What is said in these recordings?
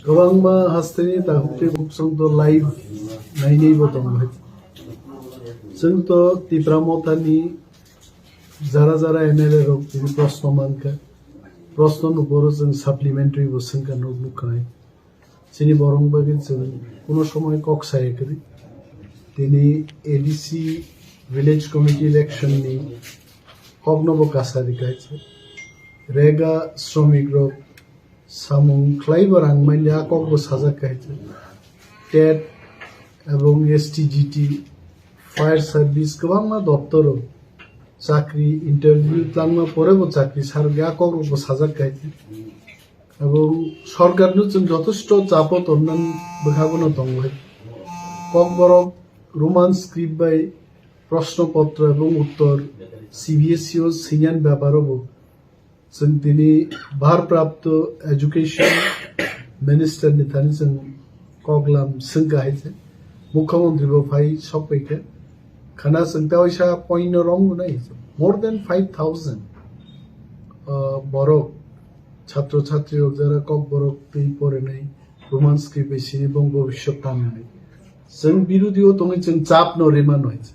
गोबां हास्तनि दाहुते बुकसंतो लाइव नायनैबो दंबाय जोंथ' तिप्रामथानि जारा जारा एमएलए रक তিনি প্রশ্ন মানকা প্রশ্ন নুবর जों সাপ্লিমেন্টারি বসংকা নবুকায় যিনি বরংবাগে जों কোনো সময় কক্সায়করি তিনি এডিসি ভিলেজ কমিটি ইলেকশন নি কগনব কাসারি গাইছে রেগা শ্রমিক রক সামুং ক্লাইবার আংমাইয়া কগব সাজা গাইছে টেট এবং এসটিজিটি ফায়ার সার্ভিস গোबां দপ্তর চাকরি ইন্টারভিউ তাংমা পরেও চাকরি সারগা কগব সাজা গাইছে এবং সরকারনো जों যথেষ্ট চাপত অন্যান্য বখাবনো দংবাই কগবরক রোমান স্ক্রিপ্ট বাই প্রশ্নপত্র এবং উত্তর সিবিএসইও সিনিয়র ব্যাপারও जों दिनै भारप्राप्त एजुकेशन मिनिस्टर नि थानि जों कगलाम सोंगाहायजे मुख्यमंत्री बो फाइ सपैखे खाना जों तावैसा पॉइंट रंग नाय मोर देन 5000 बरक छात्र छात्री जारा कक बरक तै परेनाय रोमान स्क्रिप्ट बिसिनि बंग भविष्य तामनाय जों बिरोधियाव दङै जों चाप नरिमान होयजे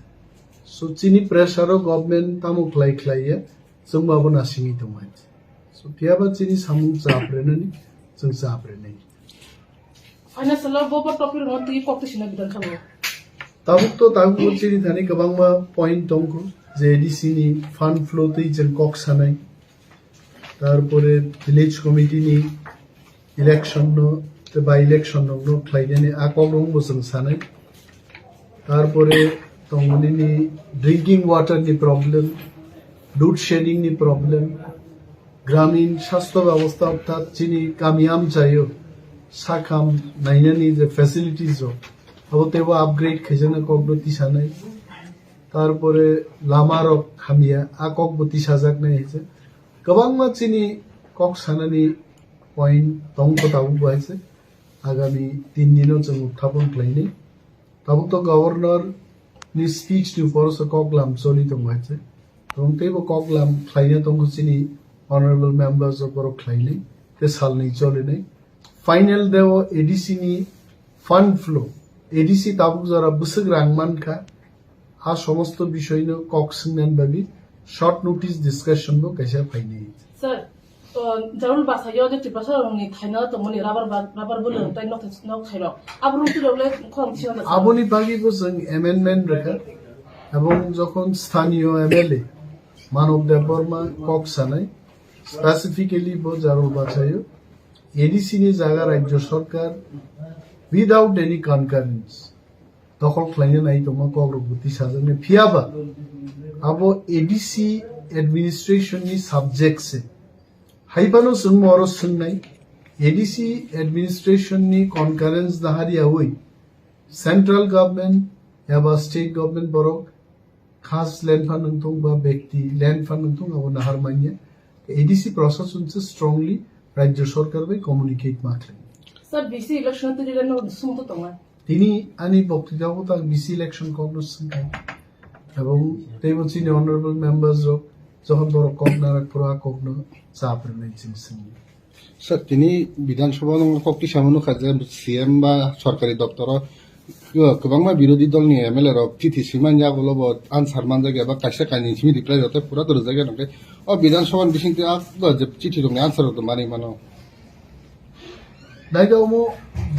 सो चिनि प्रेसारो गभर्नमेंट तामुक लायख्लायो जों माबो नासिङै दङै सो पियाबा चिनि सामुं जाब्रेनानि जों जाब्रेनाय फाइनान्सियल बबो टपिक रति कक्टिसिना बिदान खालामो ताबुक चिनि थानि गोबांमा पॉइंट दंखौ जे एडिसि नि फान्ड फ्लो तै जों कक सानाय तारपरे विलेज कमिटि नि इलेक्शन नो ते बाय इलेक्शन नो ख्लायनानै आकग रंबो जों सानाय तारपरे तंगनि ड्रिंकिं वाटर नि प्रॉब्लम लोड शेडिंग नि प्रॉब्लम ग्रामीण स्वास्थ्य व्यवस्था अर्थात चिनी गामियाम जायो साखाम नायनानि जे फैसिलिटीज अब तेबो अपग्रेड खैजोना कगबती सानाय तारपरे लामारक खामिया आकगबती साजाक नायजे गोबांमा चिनी कक सानानि पॉइंट दंखौ दाबु बायसे आगामी 3 दिनाव जों उत्थापन खालायनि ताबुक तो गवर्नर नि स्पीच नि परस कगलाम चलि दंबायसे तंतेबो कगलाम खायना दंखौ चिनी honorable members of Borok Klaini, the Salni Jolini. Final there were ADC ni fund flow. ADC Tabuzara Busagrang Manka, a Somosto Bishoino, Coxing and Baby, short notice discussion book, I shall find it. Sir, Jarul Basayo, the Tipasa only Tina, the money rubber bullet, not Hero. Abru to the left condition. Aboni Bagi was an amendment record. Abon Jokon Stanio MLA, man of the Burma Coxanai. Specifically both Jarul Basayo, ADC ni জায়গা রাজ্য সরকার without any concurrence দখল খাইনে নাই তোমা কগ্রবতী সাজনে ফিয়াবা আবো ADC administration ni subjects e হাইবানো সং মরস সং নাই ADC administration ni concurrence দাহারিয়া হই সেন্ট্রাল গভর্নমেন্ট এবা স্টেট গভর্নমেন্ট বরক খাস ল্যান্ড ফান্ড নতুন বা ব্যক্তি ল্যান্ড ফান্ড নতুন আবো নাহার মাইনে एडीसी प्रशासन से स्ट्रांगली राज्य सरकार में कम्युनिकेट माखले सर बीसी इलेक्शन तो दिले न सुमतो तंगा तिनी आनी बक्तृताও তাক बीसी इलेक्शन কংগ্রেস संखाय এবং তেবচিনি অনারেবল মেম্বারস অফ যখন বড় কগনারাক পুরা কগন চাপরে চিনছেন স্যার তিনি বিধানসভা কক্টি সামনে খাজে সিএম বা সরকারি দপ্তর गोबां বিরোধী দল नि एमएलए रक चिठी सिमान जागोलो आनसार मान जागे बा कासे कानि सिमी रिप्लाई होते पूरा तर जागे नके ओ विधानसभा बिसिंते आ चिठी दंनि आनसार तो मानि मानो दाइगावमो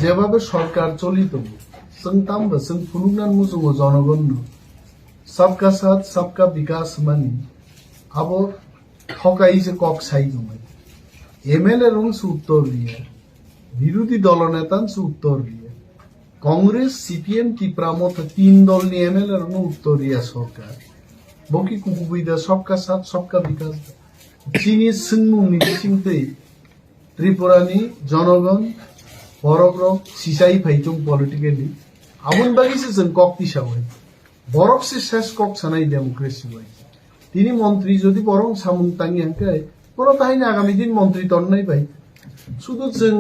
जेबाबे सरकार चलित जों तामबो जों फुलुंनान मुजुङो जनगण सबका साथ सबका विकास मानि आबो ठकाई जे कक साइ दङ एमएलए रं उत्तर लिए विरोधी दल नेतान उत्तर लिए कांग्रेस सीपीएम की प्रामत 3 दल नि एमएलए रं उत्तरिया सरकार बकी कुबुइदा सबका साथ सबका विकास चीनी सिंगमु मिसिंते त्रिपुरानी जनगण बरक सिसाई फाइथुं पॉलिटिकली आबुन बागी से जों कक्ति सावै बरक से शेष कक सानाय डेमोक्रेसी बाय तिनी मंत्री जदि बरं सामुं तांगि हांकाय कोनो ताहिन आगामी दिन मंत्री तन्नाय बाय शुधु जों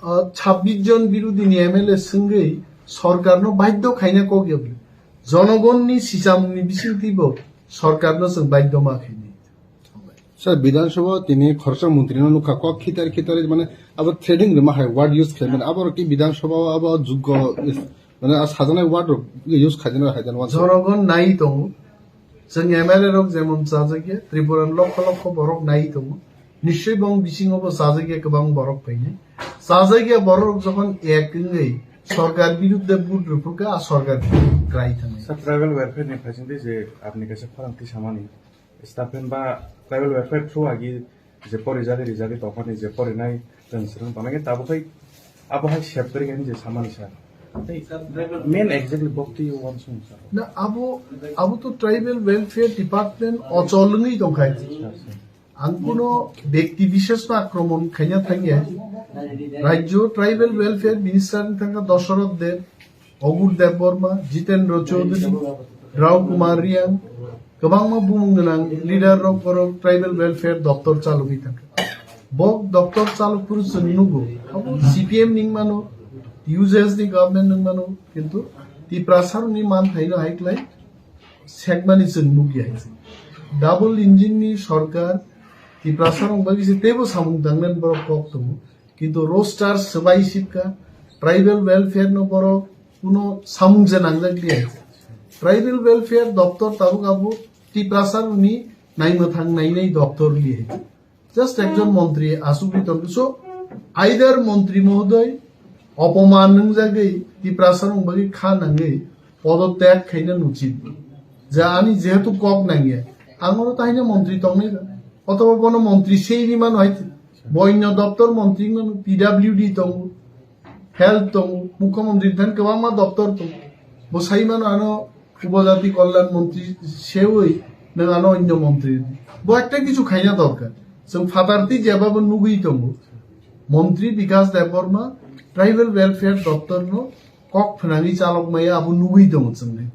26 জন বিরোধী नि एमएलए संगै सरकारनो बाध्य खाइना कगियबले जनगणनि सिसामुनि बिसिंतिबो सरकारनो जों बाध्य माखैनि স্যার বিধানসভা তিনি খরচা মন্ত্রী নুকা কক খিতারি মানে আবার থ্রেডিং রে মাহাই ওয়ার্ড ইউজ খাইবেন আবার কি বিধানসভা আবার যোগ্য মানে সাজানায় ওয়ার্ড ইউজ খাইজেন হাইজেন জনগণ নাই দङ जों एमएलए रक जेमन जाजागे त्रिपुरान लक्ष लक्ष बरक नाय दङ निश्चय बं बिसिङावबो जाजागे गोबां बरक फैनाय जाजागे बरक जखन एकङै सरकार बिरुद्धে बुट रुफुका सरकार ग्राय थानाय স্যার ট্রাইবেল ওয়েলফেয়ার নিয়ে ফাইছেন যে আপনি কাছে ফারাংতি সামানি স্টাফেন বা ট্রাইবেল ওয়েলফেয়ার থ্রু আগি যে পরে রিজালি তখনই যে পরে নাই ট্রান্সফার বানাগে তাবুকাই আবহাই শেপ করে গেন যে সামানি স্যার মেন এক্স্যাক্টলি বক্তি ওয়ানসুন স্যার ना अब तो ट्राइबल वेलफेयर डिपार्टमेंट अचलङै दंखाय आं कुनो व्यक्ति विशेष आक्रमण खाइना थांगे राज्य ट्राइबल वेलफेयर मिनिस्टार थांगा दशरथ देव अगुर देव बर्मा जितेन्द्र चौधरी राव कुमार रियां गोबां बुंगोनां लिडार रक ट्राइबल वेलफेयर दफ्तर चालुगै थांगा बक दफ्तर चालुफोर जों नुगौ सीपीएम निंमानो यूजेस नि गभर्नमेंट निंमानो किन्तु टिप्रासारनि मान थाइनो हाइक्लाय सेगमानि जों नुगिया डाबल इंजिन नि सरकार टिप्रासार बागिसे तेबो सामुं दांनान बर कक दङ किन्तु रोस्टार सबाइ सिपका ट्राइबल वेलफेयर नो बर कुनो सामुं जे नांजागलिया ट्राइबल वेलफेयर दफ्तर ताबुकाबो टिप्रासारनि नाइनो थांनायनै दफ्तर लिये जस्ट एकजन मन्त्री आसुबि तंग सो आइदार मन्त्री महोदय अपमान नंजागै टिप्रासार बागै खानाङै पदत्याग खाइना नुचित जा आनी जेहेतु कक नांगे आंगरो ताहिना मन्त्री तंगनै अथवा कोनो मन्त्री सेइनि मान हाइते बन्य दफ्तर मन्त्री मान पीडब्ल्यूडी तंग हेल्थ तंग मुख्यमंत्री थान गोबां दफ्तर तंग बसाइ मान आनो उपजाति कल्याण मन्त्री सेवै नों आनो अन्य मन्त्री बो एकटा किछु खाइना दरकार जों फादारति जेबाबो नुगै दङ मन्त्री विकास देबबर्मा ट्राइबल वेलफेयर दफ्तर नो कक फनाङै चालक माया अब नुगै दङ जोंनाय